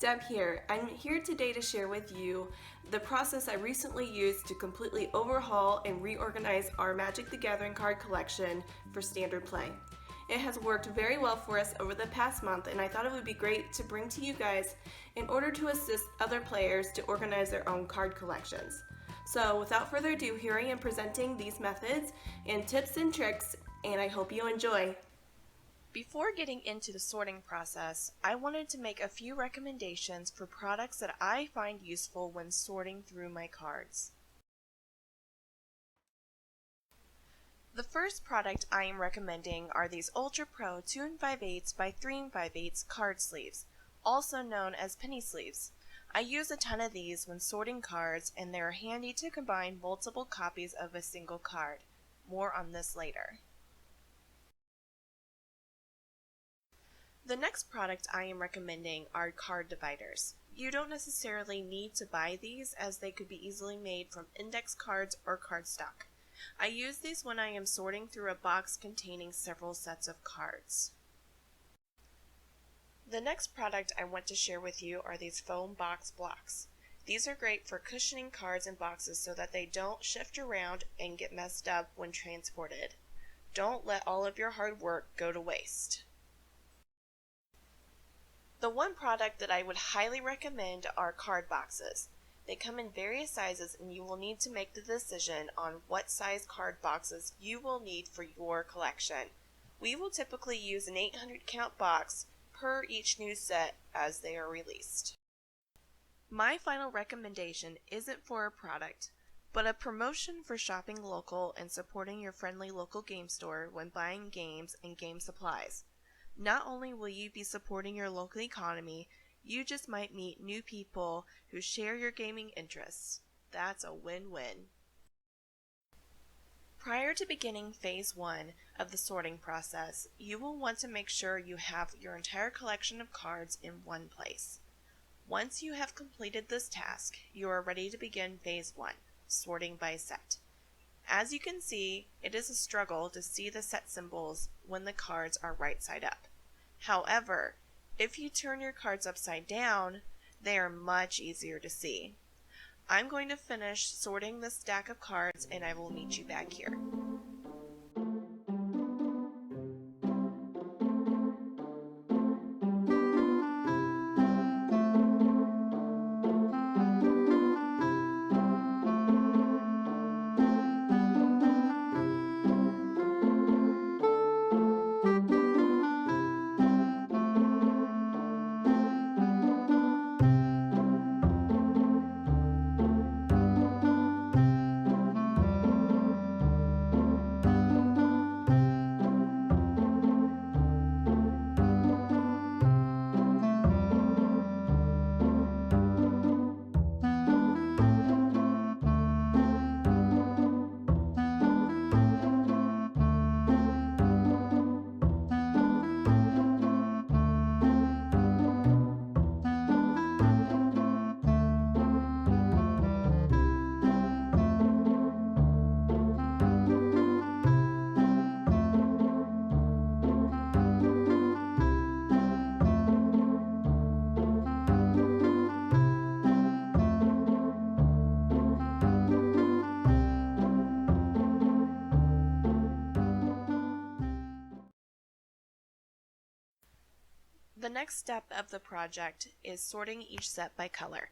Deb here. I'm here today to share with you the process I recently used to completely overhaul and reorganize our Magic the Gathering card collection for standard play. It has worked very well for us over the past month, and I thought it would be great to bring to you guys in order to assist other players to organize their own card collections. So without further ado, here I am presenting these methods and tips and tricks, and I hope you enjoy. Before getting into the sorting process, I wanted to make a few recommendations for products that I find useful when sorting through my cards. The first product I am recommending are these Ultra Pro 2 5/8 by 3 5/8 card sleeves, also known as penny sleeves. I use a ton of these when sorting cards, and they are handy to combine multiple copies of a single card. More on this later. The next product I am recommending are card dividers. You don't necessarily need to buy these, as they could be easily made from index cards or cardstock. I use these when I am sorting through a box containing several sets of cards. The next product I want to share with you are these foam box blocks. These are great for cushioning cards in boxes so that they don't shift around and get messed up when transported. Don't let all of your hard work go to waste. The one product that I would highly recommend are card boxes. They come in various sizes, and you will need to make the decision on what size card boxes you will need for your collection. We will typically use an 800 count box per each new set as they are released. My final recommendation isn't for a product, but a promotion for shopping local and supporting your friendly local game store when buying games and game supplies. Not only will you be supporting your local economy, you just might meet new people who share your gaming interests. That's a win-win. Prior to beginning phase 1 of the sorting process, you will want to make sure you have your entire collection of cards in one place. Once you have completed this task, you are ready to begin phase 1, sorting by set. As you can see, it is a struggle to see the set symbols when the cards are right side up. However, if you turn your cards upside down, they are much easier to see. I'm going to finish sorting this stack of cards, and I will meet you back here. The next step of the project is sorting each set by color.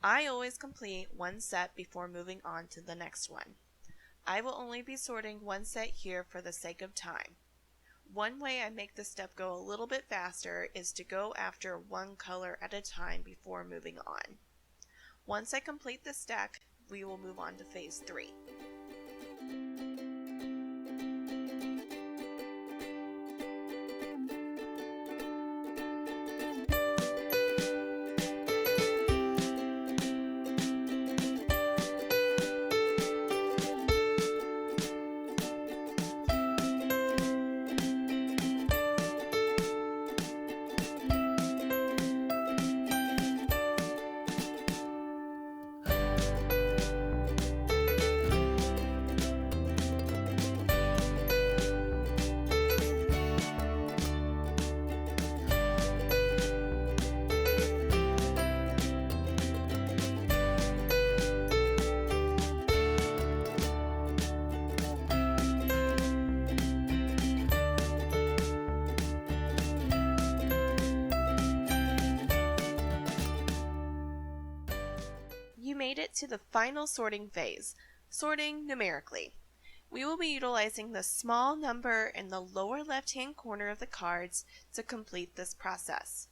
I always complete one set before moving on to the next one. I will only be sorting one set here for the sake of time. One way I make this step go a little bit faster is to go after one color at a time before moving on. Once I complete this stack, we will move on to phase 3. made it to the final sorting phase, sorting numerically. We will be utilizing the small number in the lower left-hand corner of the cards to complete this process.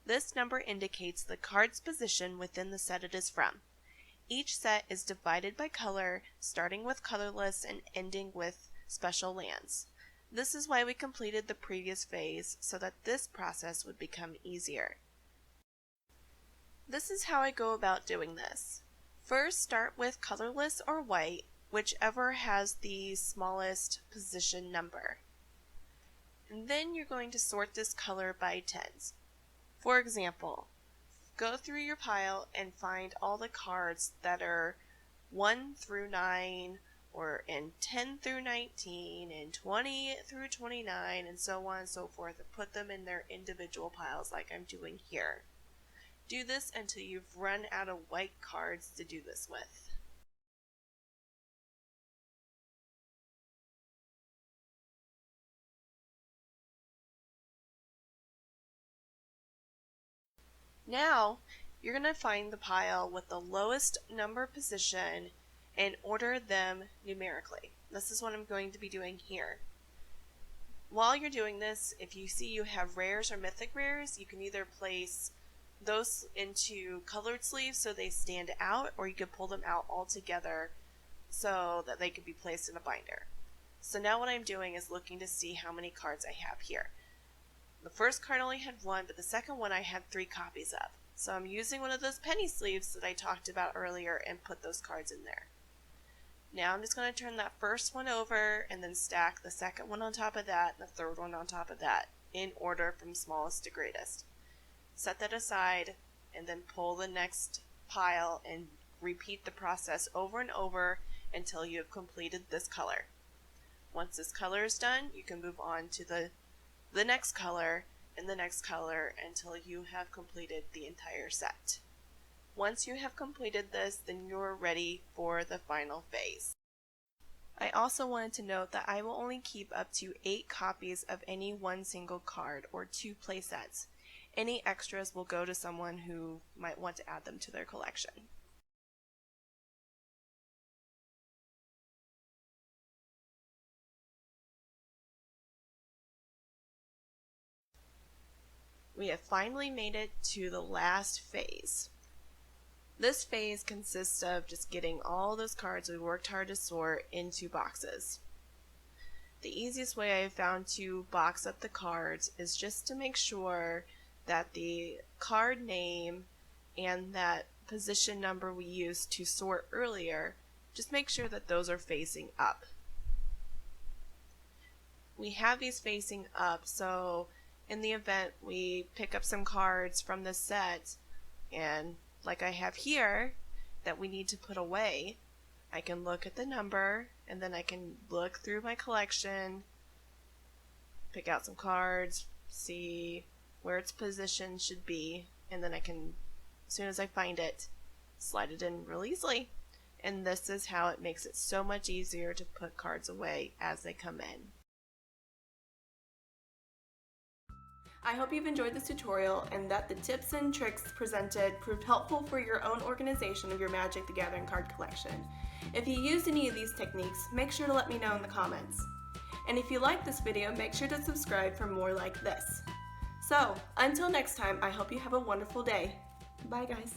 This number indicates the card's position within the set it is from. Each set is divided by color, starting with colorless and ending with special lands. This is why we completed the previous phase, so that this process would become easier. This is how I go about doing this. First, start with colorless or white, whichever has the smallest position number. And then you're going to sort this color by tens. For example, go through your pile and find all the cards that are 1 through 9, or in 10 through 19, and 20 through 29, and so on and so forth, and put them in their individual piles like I'm doing here. Do this until you've run out of white cards to do this with. Now, you're going to find the pile with the lowest number position and order them numerically. This is what I'm going to be doing here. While you're doing this, if you see you have rares or mythic rares, you can either place those into colored sleeves so they stand out, or you could pull them out all together so that they could be placed in a binder. So now what I'm doing is looking to see how many cards I have here. The first card only had 1, but the second one I had 3 copies of. So I'm using one of those penny sleeves that I talked about earlier and put those cards in there. Now I'm just going to turn that first one over and then stack the second one on top of that and the third one on top of that in order from smallest to greatest. Set that aside and then pull the next pile and repeat the process over and over until you have completed this color. Once this color is done, you can move on to the next color and the next color until you have completed the entire set. Once you have completed this, then you're ready for the final phase. I also wanted to note that I will only keep up to 8 copies of any one single card or 2 playsets. Any extras will go to someone who might want to add them to their collection. We have finally made it to the last phase. This phase consists of just getting all those cards we worked hard to sort into boxes. The easiest way I have found to box up the cards is just to make sure that the card name and that position number we used to sort earlier, just make sure that those are facing up. We have these facing up, so in the event we pick up some cards from this set, and like I have here, that we need to put away, I can look at the number, and then I can look through my collection, pick out some cards, see where its position should be, and then I can, as soon as I find it, slide it in real easily. And this is how it makes it so much easier to put cards away as they come in. I hope you've enjoyed this tutorial and that the tips and tricks presented proved helpful for your own organization of your Magic the Gathering card collection. If you used any of these techniques, make sure to let me know in the comments. And if you liked this video, make sure to subscribe for more like this. So, until next time, I hope you have a wonderful day. Bye guys.